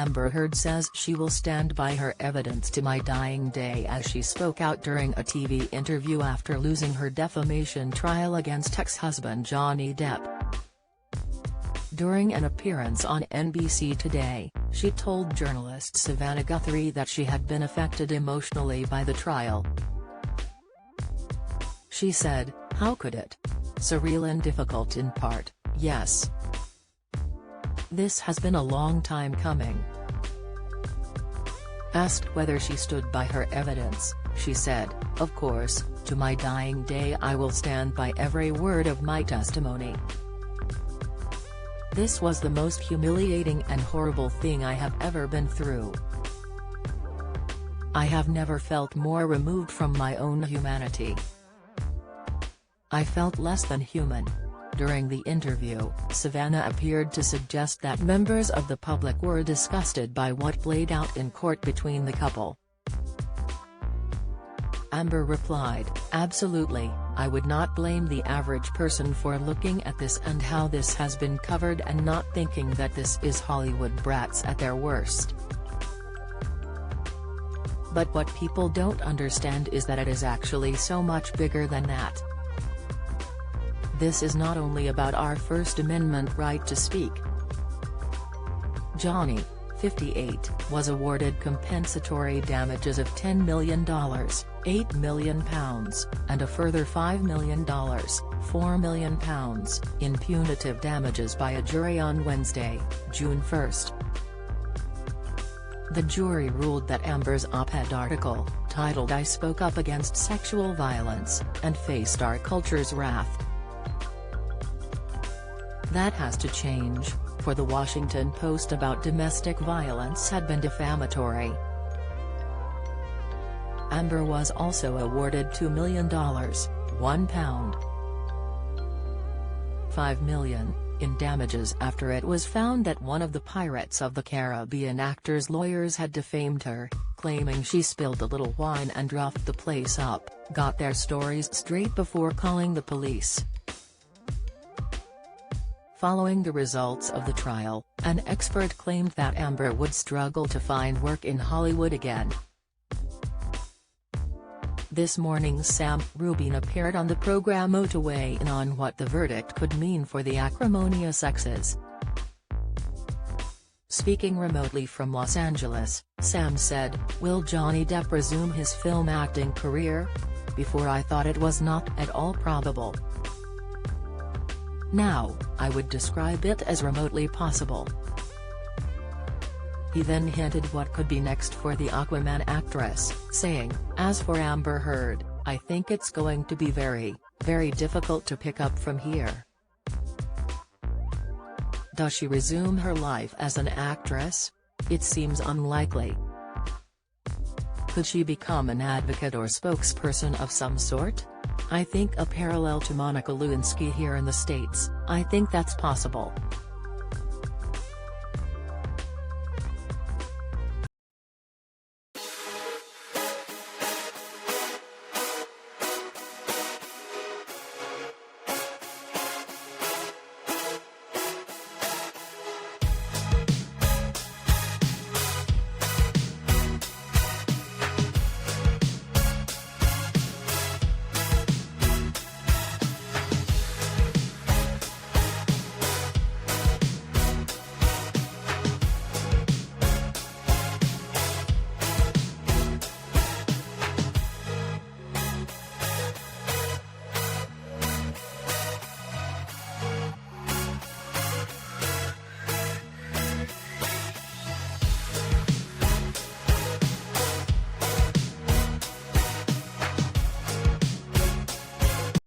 Amber Heard says she will stand by her evidence to my dying day as she spoke out during a TV interview after losing her defamation trial against ex-husband Johnny Depp. During an appearance on NBC Today, she told journalist Savannah Guthrie that she had been affected emotionally by the trial. She said, "How could it? Surreal and difficult in part, yes. This has been a long time coming." Asked whether she stood by her evidence, she said, "Of course, to my dying day I will stand by every word of my testimony. This was the most humiliating and horrible thing I have ever been through. I have never felt more removed from my own humanity. I felt less than human." During the interview, Savannah appeared to suggest that members of the public were disgusted by what played out in court between the couple. Amber replied, "Absolutely, I would not blame the average person for looking at this and how this has been covered and not thinking that this is Hollywood brats at their worst. But what people don't understand is that it is actually so much bigger than that. This is not only about our First Amendment right to speak." Johnny, 58, was awarded compensatory damages of $10 million, £8 million, and a further $5 million, £4 million, in punitive damages by a jury on Wednesday, June 1. The jury ruled that Amber's op-ed article, titled "I Spoke Up Against Sexual Violence, and Faced Our Culture's Wrath. That has to change," for the Washington Post about domestic violence had been defamatory. Amber was also awarded $2 million, £1, $5 million, in damages after it was found that one of the Pirates of the Caribbean actor's lawyers had defamed her, claiming she spilled a little wine and roughed the place up, got their stories straight before calling the police. Following the results of the trial, an expert claimed that Amber would struggle to find work in Hollywood again. This morning Sam Rubin appeared on the program to weigh in on what the verdict could mean for the acrimonious exes. Speaking remotely from Los Angeles, Sam said, "Will Johnny Depp resume his film acting career? Before I thought it was not at all probable. Now, I would describe it as remotely possible." He then hinted what could be next for the Aquaman actress, saying, "As for Amber Heard, I think it's going to be very, very difficult to pick up from here. Does she resume her life as an actress? It seems unlikely. Could she become an advocate or spokesperson of some sort? I think a parallel to Monica Lewinsky here in the States, I think that's possible."